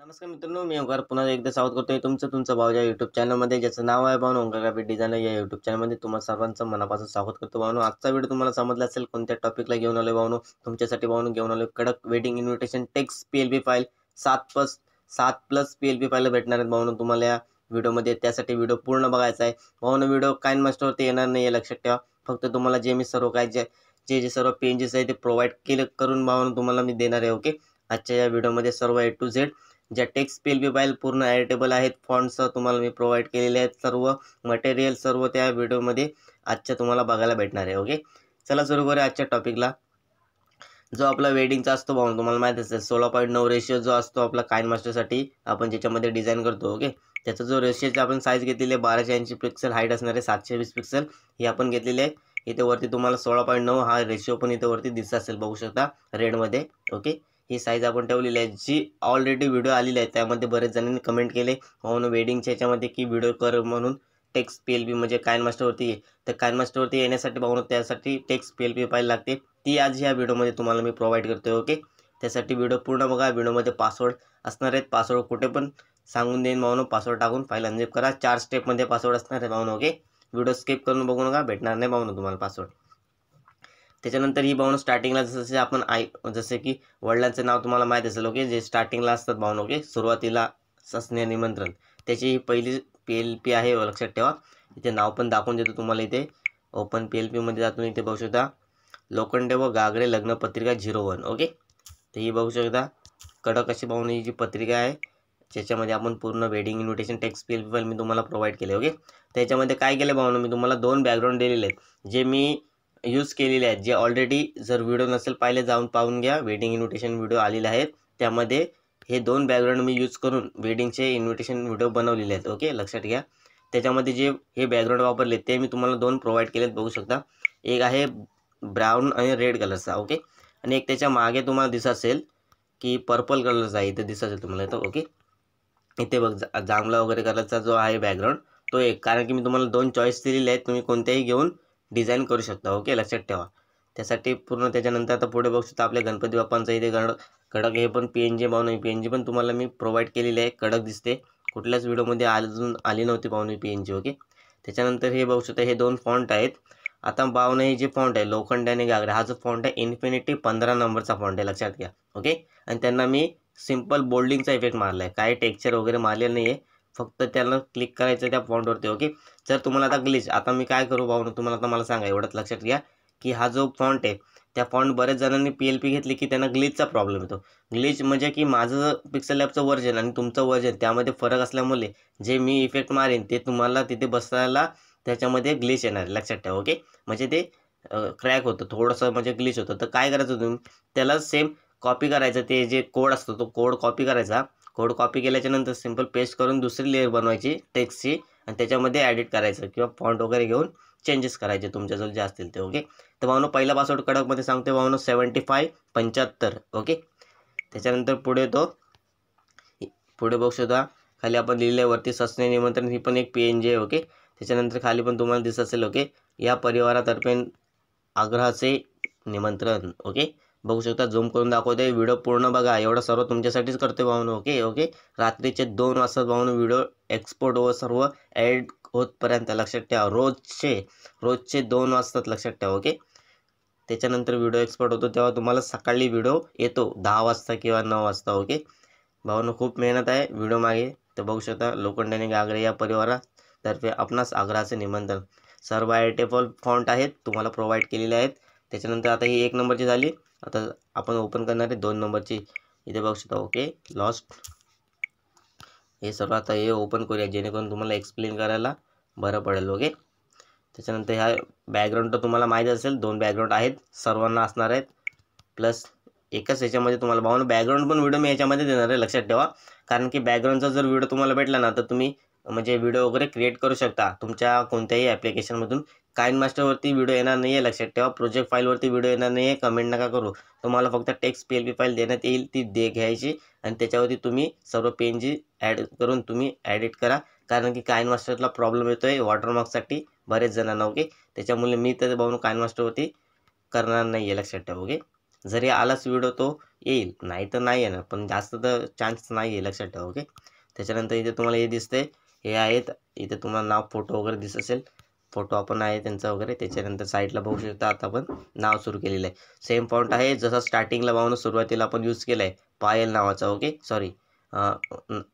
नमस्कार मित्रांनो, मी ओंकार पुन्हा एकदा स्वागत करतोय तुमचं भाऊ या यूट्यूब चॅनलमध्ये, ज्याचं नाव आहे भाऊ ओंकार ग्राफिक डिझायनर. या यूट्यूब चॅनलमध्ये तुम्हाला सर्वांचं मनापासून स्वागत करतो भाऊ. आजचा व्हिडिओ तुम्हाला समजला असेल कोणत्या टॉपिकला घेऊन आलो भाऊ. तुमच्यासाठी भाऊ घेऊन आलो कडक wedding invitation text PLP file 7+7 PLP file भेटणार आहेत भाऊ तुम्हाला या व्हिडिओमध्ये. त्यासाठी व्हिडिओ पूर्ण बघायचा आहे भाऊ. व्हिडिओ काइनमास्टरवरती येणार नाही आहे, लक्षात ठेवा. फक्त तुम्हाला जे मी सर्व काय जे सर्व पेजेस आहे ते प्रोव्हाइड करून भाऊ तुम्हाला मी देणार आहे. ओके, आजच्या या व्हिडिओमध्ये सर्व A to Z ज्या टेक्स्ट PLP फाईल पूर्ण एडिटेबल आहेत, फॉन्टसह तुम्हाला मी प्रोव्हाइड केलेले आहेत. सर्व मटेरियल सर्व त्या व्हिडिओमध्ये आजच्या तुम्हाला बघायला भेटणार आहे. ओके, चला सुरू करूया आजच्या टॉपिकला. जो आपला वेडिंगचा असतो भाऊ, तुम्हाला माहीत असेल 16.9 रेशियो जो असतो आपला काइनमास्टरसाठी आपण ज्याच्यामध्ये डिझाईन करतो. ओके, त्याचा जो रेशियोची आपण साईज घेतलेली आहे 1280 पिक्सल, हाईट असणार आहे 720 पिक्सल ही आपण घेतलेली आहे. इथे वरती तुम्हाला 16.9 हा रेशियो पण इथे वरती दिसत असेल, बघू शकता रेडमध्ये. ओके, ही साईज आपण ठेवलेली आहे. जी ऑलरेडी व्हिडिओ आलेली आहे त्यामध्ये बरेच जणांनी कमेंट केले म्हणून वेडिंगच्या याच्यामध्ये की व्हिडिओ कर म्हणून टेक्स्ट PLP म्हणजे काइनमास्टरवरती ये. तर काइनमास्टरवरती येण्यासाठी भाऊ त्यासाठी टेक्स्ट PLP फाईल लागते, ती आज ह्या व्हिडिओमध्ये तुम्हाला मी प्रोव्हाइड करतोय. ओके, त्यासाठी व्हिडिओ पूर्ण बघा. व्हिडिओमध्ये पासवर्ड असणार आहेत, पासवर्ड कुठे पण सांगून देईन भाऊ. पासवर्ड टाकून फाईल अनझिप करा. 4 स्टेपमध्ये पासवर्ड असणार आहे भाऊ. ओके, व्हिडिओ स्किप करून बघू नका, भेटणार नाही भाऊ तुम्हाला पासवर्ड. त्याच्यानंतर ही भाऊ स्टार्टिंगला जसे आपण जसे की वडिलांचं नाव तुम्हाला माहीत असेल. ओके, जे स्टार्टिंगला असतात भाऊ. ओके, सुरुवातीला सस्ने निमंत्रण त्याची ही पहिली PLP आहे, लक्षात ठेवा. इथे नाव पण दाखवून देतो तुम्हाला. इथे ओपन PLP मध्ये जातो. इथे बघू शकता लोखंडे व गागरे लग्नपत्रिका 01. ओके, तर ही बघू शकता कडक अशी भाऊ ही जी पत्रिका आहे ज्याच्यामध्ये आपण पूर्ण wedding invitation text PLP file मी तुम्हाला प्रोव्हाइड केले. ओके, त्याच्यामध्ये काय केलं भाऊ मी तुम्हाला 2 बॅकग्राऊंड दिलेले आहेत जे मी यूज केलेले आहेत. जे ऑलरेडी जर व्हिडिओ नसेल पाहिले जाऊन पाहून घ्या. वेडिंग इन्व्हिटेशन व्हिडिओ आलेले आहेत, त्यामध्ये हे 2 बॅकग्राऊंड मी यूज करून वेडिंगचे इन्व्हिटेशन व्हिडिओ बनवलेले आहेत. ओके, लक्षात घ्या. त्याच्यामध्ये जे हे बॅकग्राऊंड वापरले ते मी तुम्हाला 2 प्रोव्हाइड केलेत, बघू शकता. एक आहे ब्राऊन आणि रेड कलरचा. ओके, आणि एक त्याच्या मागे तुम्हाला दिसत असेल की पर्पल कलरचा आहे, इथे दिसत असेल तुम्हाला इथं. ओके, इथे बघ जांभळा वगैरे कलरचा जो आहे बॅकग्राऊंड तो एक, कारण की मी तुम्हाला 2 चॉईस दिलेले आहेत, तुम्ही कोणत्याही घेऊन डिझाईन करू शकता. ओके, लक्षात ठेवा. त्यासाठी पूर्ण त्याच्यानंतर आता पुढे बघू शकता आपल्या गणपती बाप्पांचं इथे कडक हे पण PNG भाऊ नाही, PNG पण तुम्हाला मी प्रोव्हाइड केलेली आहे. कडक दिसते, कुठल्याच व्हिडिओमध्ये अजून आली नव्हती भाऊ PNG. ओके, त्याच्यानंतर हे बघू शकता हे 2 फॉन्ट आहेत. आता भाऊ हे जे फॉन्ट आहे लोखंडे आणि गागरे हा जो फॉन्ट आहे इन्फिनिटी 15 नंबरचा फॉन्ट आहे, लक्षात घ्या. ओके, आणि त्यांना मी सिम्पल बोल्डिंगचा इफेक्ट मारला आहे, काही टेक्स्चर वगैरे मारलेलं नाही आहे. फक्त त्याला क्लिक करायचं त्या फॉन्टवरती. ओके, जर तुम्हाला आता ग्लिच, आता मी काय करू भाऊ तुम्हाला आता मला सांगा, एवढंच लक्षात घ्या की हा जो फॉन्ट आहे त्या फॉन्ट बरेच जणांनी PLP घेतली की त्यांना ग्लिचचा प्रॉब्लेम येतो. ग्लिच म्हणजे की माझं पिक्सल लॅबचं व्हर्जन आणि तुमचं व्हर्जन त्यामध्ये फरक असल्यामुळे जे मी इफेक्ट मारेन ते तुम्हाला तिथे बसायला त्याच्यामध्ये ग्लिच येणार, लक्षात ठेवा. ओके, म्हणजे ते क्रॅक होतं थोडंसं, म्हणजे ग्लिच होतं. तर काय करायचं तुम्ही त्याला सेम कॉपी करायचं, ते जे कोड असतो तो कोड कॉपी करायचा. कोड कॉपी केल्याच्यानंतर सिम्पल पेस्ट करून दुसरी लेअर बनवायची टेक्स्टची आणि त्याच्यामध्ये ॲडिट करायचं किंवा फॉन्ट वगैरे घेऊन चेंजेस करायचे तुमच्याजवळ जे असतील ते. ओके, तर भावनो पहिला पासवर्ड कडकमध्ये सांगते भावनो 7575. ओके, त्याच्यानंतर पुढे पुढे बघू शकता खाली आपण लिहिलं वरती सस्ने निमंत्रण, ही पण एक PNG आहे. ओके, त्याच्यानंतर खाली पण तुम्हाला दिसत असेल. ओके, या परिवारातर्फे आग्रहाचे निमंत्रण. ओके, बघू शकता झूम करून दाखवते. व्हिडिओ पूर्ण बघा, एवढं सर्व तुमच्यासाठीच करतोय भाऊनो. ओके, रात्रीचे 2 वाजता भाऊनो व्हिडिओ एक्सपोर्ट व सर्व ॲड होतपर्यंत, लक्षात ठेवा. रोजचे 2 वाजतात, लक्षात ठेवा. ओके, त्याच्यानंतर व्हिडिओ एक्सपोर्ट होतो तेव्हा तुम्हाला सकाळी व्हिडिओ येतो 10 वाजता किंवा 9 वाजता. ओके भाऊनो, खूप मेहनत आहे व्हिडिओ मागे. तर बघू शकता लोखंडे आणि गागरे या परिवारातर्फे आपणास आग्रहाचे निमंत्रण. सर्व एडिटेबल फॉन्ट आहेत तुम्हाला प्रोव्हाइड केलेले आहेत. त्याच्यानंतर आता ही 1 नंबरची झाली. आता आपण ओपन करणार आहे 2 नंबरची. इथे बघू शकता. ओके, लॉस्ट हे सर्व आता हे ओपन करूया जेणेकरून तुम्हाला एक्सप्लेन करायला बरं पडेल. ओके, त्याच्यानंतर ह्या बॅकग्राऊंड तर तुम्हाला माहीत असेल 2 बॅकग्राऊंड आहेत, सर्वांना असणार आहेत. प्लस एकच याच्यामध्ये तुम्हाला भावना बॅकग्राऊंड पण व्हिडिओ मी याच्यामध्ये देणार आहे, लक्षात ठेवा. कारण की बॅकग्राऊंडचा जर व्हिडिओ तुम्हाला भेटला ना तर तुम्ही म्हणजे व्हिडिओ वगैरे क्रिएट करू शकता तुमच्या कोणत्याही ॲप्लिकेशनमधून. काइनमास्टरवरती व्हिडिओ येणार नाही आहे, लक्षात ठेवा. प्रोजेक्ट फाईलवरती व्हिडिओ येणार नाही आहे, कमेंट नका करू. तुम्हाला फक्त टेक्स्ट PLP फाईल देण्यात येईल, ती घ्यायची आणि त्याच्यावरती तुम्ही सर्व PNG ॲड करून तुम्ही ॲडिट करा. कारण की काइनमास्टरला प्रॉब्लेम येतो आहे वॉटरमार्कसाठी बरेच जणांना. ओके, त्याच्यामुळे मी तर भाऊ काइनमास्टरवरती करणार नाही आहे, लक्षात ठेवा. ओके, जरी आलाच व्हिडिओ तो येईल, नाही तर नाही येणार, पण जास्त तर चान्स नाही आहे, लक्षात ठेवा. ओके. त्याच्यानंतर इथे तुम्हाला हे दिसते, हे आहेत. इथे तुम्हाला नाव, फोटो वगैरे दिसत असेल, फोटो आपण आहे त्यांचा वगैरे. त्याच्यानंतर साईडला बघू शकता, आता आपण नाव सुरू केलेलं आहे. सेम फॉन्ट आहे जसं स्टार्टिंगला भावनं सुरुवातीला आपण यूज केलं आहे पायल नावाचा. Okay, sorry,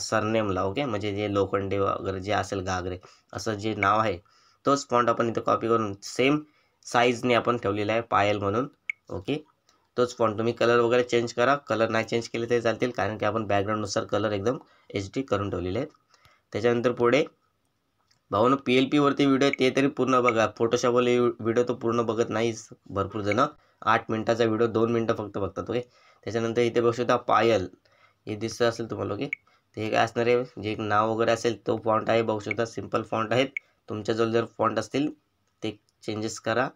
सरनेमला. ओके, म्हणजे जे लोखंडे वगैरे जे असेल घागरे असं जे नाव आहे, तोच फॉन्ट आपण इथं कॉपी करून सेम साईजने आपण ठेवलेला आहे पायल म्हणून. ओके, तोच फॉन्ट. तुम्ही कलर वगैरे चेंज करा, कलर नाही चेंज केले तरी चालतील, कारण की आपण बॅकग्राऊंडनुसार कलर एकदम HD करून ठेवलेले आहेत. त्याच्यानंतर पुढे भाऊनं PLP वरती व्हिडिओ आहे ते तरी पूर्ण बघा. फोटोशॉपवाले व्हिडिओ तो पूर्ण बघत नाहीच भरपूर जण. 8 मिनिटाचा व्हिडिओ 2 मिनिटं फक्त बघतात. ओके. त्याच्यानंतर इथे बघू शकता पायल, हे दिसत असेल तुम्हाला. ओके, ते काय असणार आहे, जे नाव वगैरे असेल तो फॉन्ट आहे. बघू शकता सिम्पल फॉन्ट आहेत. तुमच्याजवळ जर फॉन्ट असतील ते चेंजेस करा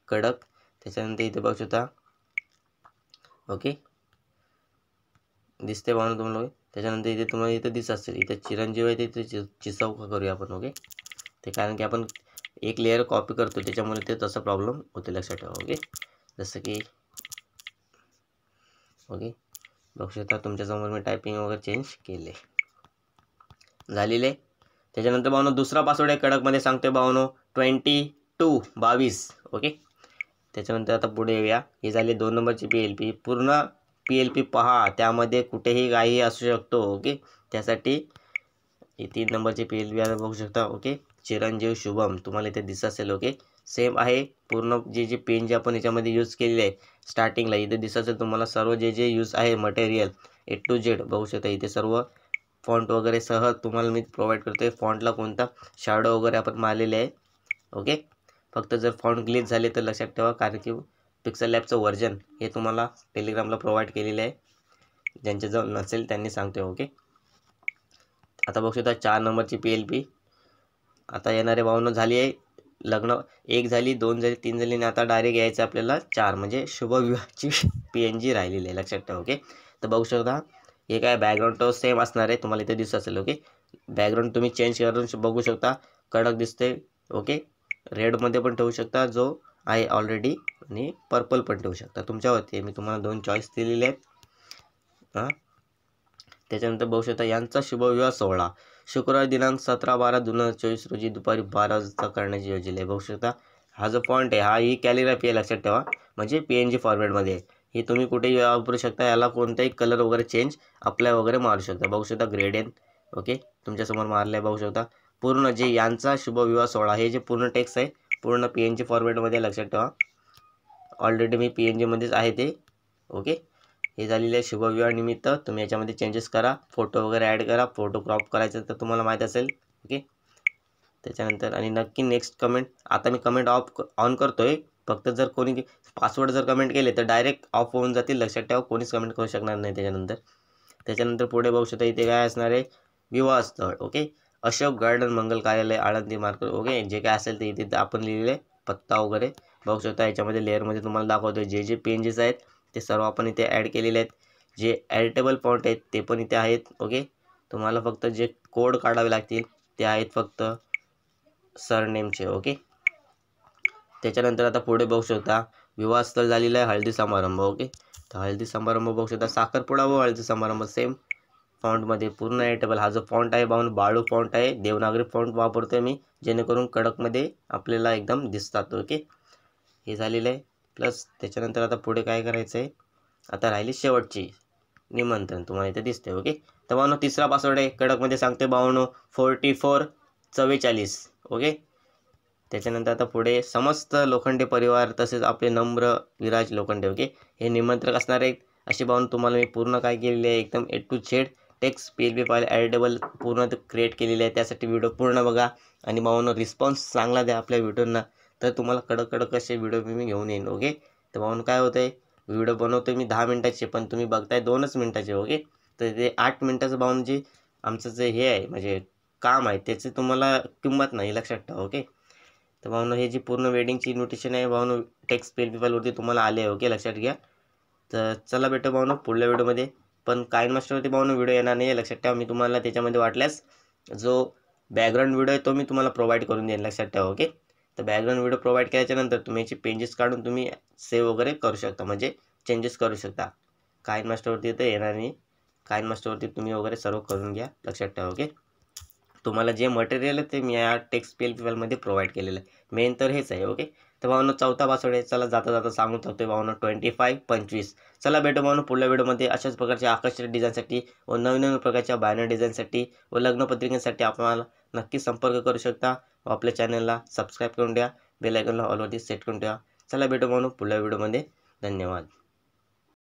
कडक. त्याच्यानंतर इथे बघू शकता. ओके, दिसते भावना तुम्हाला. त्याच्यानंतर इथे तुम्हाला इथे दिसत असेल, इथे चिरंजीव आहे, तिथे चिसवका करूया आपण. ओके, ते कारण की आपण एक लेअर कॉपी करतो त्याच्यामुळे ते तसा प्रॉब्लेम होते, लक्षात ठेवा. ओके, जसं की ओके बघू शकता तुमच्यासमोर मी टायपिंग वगैरे चेंज केले झालेले. त्याच्यानंतर भावनो दुसरा पासवर्ड आहे कडकमध्ये सांगतोय भावनो 22. ओके, त्याच्यानंतर आता पुढे येऊया. हे झाले 2 नंबरची PLP. पूर्ण PLP पहा, त्यामध्ये कुठेही काही असू शकतो. ओके, त्यासाठी ही 3 नंबरची PLP आता बघू शकता. ओके, चिरंजीव शुभम तुम्हाला इथे दिसत असेल. ओके, सेम आहे पूर्ण. जे पेन जे आपण याच्यामध्ये यूज केलेले आहे स्टार्टिंगला इथे दिसत असेल तुम्हाला. सर्व जे यूज आहे मटेरियल A to Z बघू शकता. इथे सर्व फॉन्ट वगैरे सह तुम्हाला मी प्रोव्हाइड करतोय. फॉन्टला कोणता शॅडो वगैरे आपण मारलेले आहे. ओके, फक्त जर फॉन्ट ग्लिच झाले तर लक्षात ठेवा, कारण की पिक्सल लॅबचं व्हर्जन हे तुम्हाला टेलिग्रामला प्रोव्हाइड केलेलं आहे. ज्यांच्याजवळ नसेल त्यांनी सांगतोय. ओके, आता बघू शकता 4 नंबरची PLP. आता येणारे भावना झाली आहे लग्न. 1 झाली, 2 झाली, 3 झाली, आणि आता डायरेक्ट यायचं आपल्याला 4, म्हणजे शुभविवाहाची PNG राहिलेली आहे, लक्षात ठेवा. ओके, तर बघू शकता हे काय बॅकग्राऊंड तो सेम असणार आहे, तुम्हाला इथे दिसत असेल. ओके, बॅकग्राऊंड तुम्ही चेंज करून बघू शकता, कडक दिसते. ओके, रेडमध्ये पण ठेवू शकता जो आहे ऑलरेडी, आणि पर्पल पण ठेवू शकता, तुमच्यावरती. मी तुम्हाला 2 चॉईस दिलेले आहेत. हां, त्याच्यानंतर बघू शकता यांचा शुभविवाह सोहळा शुक्रवार दिनांक 17/12/2024 रोजी दुपारी 12 वाजता करण्याची योजना आहे. बघू शकता हा जो फॉन्ट आहे, हा ही कॅलिग्राफी आहे, लक्षात ठेवा. म्हणजे PNG फॉर्मॅटमध्ये आहे. हे तुम्ही कुठेही वापरू शकता. याला कोणताही कलर वगैरे चेंज अप्लाय वगैरे मारू शकता. बघू शकता ग्रेडियंट. ओके, तुमच्यासमोर मारलं आहे, बघू शकता. पूर्ण जे यांचा शुभविवाह सोहळा हे जे पूर्ण टेक्स्ट आहे पूर्ण PNG फॉर्मॅटमध्ये, लक्षात ठेवा. ऑलरेडी मी PNGमध्येच आहे ते. ओके, हे झालेले आहे शुभविवाहानिमित्त. तुम्ही याच्यामध्ये चेंजेस करा, फोटो वगैरे ॲड करा. फोटो क्रॉप करायचं तर तुम्हाला माहीत असेल. ओके, त्याच्यानंतर आणि नक्की नेक्स्ट कमेंट. आता मी कमेंट ऑन करतोय. फक्त जर कोणी पासवर्ड जर कमेंट केले तर डायरेक्ट ऑफ होऊन जातील, लक्षात ठेवा. कोणीच कमेंट करू शकणार नाही त्याच्यानंतर पुढे बघू शकता इथे काय असणार आहे, विवाहस्थळ. ओके, अशोक गार्डन मंगल कार्यालय आळंदी मार्केट. ओके, जे काय असेल ते इथे आपण लिहिलेले पत्ता वगैरे बघू शकता. याच्यामध्ये लेअरमध्ये तुम्हाला दाखवतोय जे पेजेस आहेत ते सर्व आपण इथे ॲड केलेले आहेत. जे एडिटेबल फॉन्ट आहेत ते पण इथे आहेत. ओके, तुम्हाला फक्त जे कोड काढावे लागतील ते आहेत फक्त सरनेमचे. ओके, त्याच्यानंतर आता पुढे बघू शकता विवाहस्थळ झालेला आहे हळदी समारंभ. ओके, तर हळदी समारंभ बघू शकता. साखरपुडा व हळदी समारंभ सेम फॉन्टमध्ये पूर्ण एडिटेबल. हा जो फॉन्ट आहे भाऊन बाळू फॉन्ट आहे, देवनागरी फॉन्ट वापरतोय मी, जेणेकरून कडकमध्ये आपल्याला एकदम दिसतात. ओके, हे झालेलं आहे. प्लस त्याच्यानंतर आता पुढे काय करायचं आहे, आता राहिली शेवटची निमंत्रण, तुम्हाला इथे दिसते. ओके, तर भावनो तिसरा पासवर्ड आहे कडकमध्ये सांगते भावनो 4444. ओके, त्याच्यानंतर आता पुढे समस्त लोखंडे परिवार तसेच आपले नम्र विराज लोखंडे. ओके, हे निमंत्रक असणार आहेत. अशी भावना तुम्हाला मी पूर्ण काय केलेली आहे, एकदम A to Z text PLP file editable पूर्ण क्रिएट केलेली आहे. त्यासाठी व्हिडिओ पूर्ण बघा आणि भावनो रिस्पॉन्स चांगला द्या आपल्या व्हिडिओंना, तर तुम्हाला कडक असे व्हिडिओ मी घेऊन येईन. ओके, तर भावनो काय होतं आहे, व्हिडिओ बनवतो मी 10 मिनिटाचे, पण तुम्ही बघताय 2च मिनिटाचे. ओके, तर ते 8 मिनिटाचं भावनो जे आमचं जे हे आहे म्हणजे काम आहे त्याची तुम्हाला किंमत नाही, लक्षात ठेवा. ओके, तर भावनो हे जी पूर्ण वेडिंगची इन्व्हिटेशन आहे भावनो टेक्स्ट PLP फाईलवरती तुम्हाला आले आहे. ओके, लक्षात घ्या. तर चला भेटू भावनो पुढल्या व्हिडिओमध्ये. पण काइन मास्टरवरती भावनो व्हिडिओ येणार नाही आहे, लक्षात ठेवा. मी तुम्हाला त्याच्यामध्ये वाटल्यास जो बॅकग्राऊंड व्हिडिओ आहे तो मी तुम्हाला प्रोव्हाइड करून देईन, लक्षात ठेवा. ओके, तर बॅकग्राऊंड व्हिडिओ प्रोव्हाइड केल्याच्यानंतर तुम्ही याची पेजेस काढून तुम्ही सेव्ह वगैरे करू शकता, म्हणजे चेंजेस करू शकता. काइन मास्टरवरती तर येणार नाही. काइन मास्टरवरती तुम्ही वगैरे सर्व करून घ्या, लक्षात ठेवा. ओके, तुम्हाला जे मटेरियल आहे ते मी या टेक्स्ट PLP फाईलमध्ये प्रोव्हाइड केलेलं आहे. मेन तर हेच आहे. ओके, तर भावांनो चौथा पासवर्ड आहे. चला जाता जाता सांगून ठेवतोय भावांनो 2525. चला भेटू भावांनो पुढल्या व्हिडिओमध्ये अशाच प्रकारच्या आकर्षक डिझाईनसाठी व नवीन नवीन प्रकारच्या बॅनर डिझाईनसाठी व लग्नपत्रिकेसाठी आपल्याला नक्की संपर्क करू शकता. व आपल्या चॅनलला सबस्क्राईब करून द्या. बेल आयकॉनला ऑलवरती सेट करून ठेवा. चला भेटू भावांनो पुढल्या व्हिडिओमध्ये. धन्यवाद.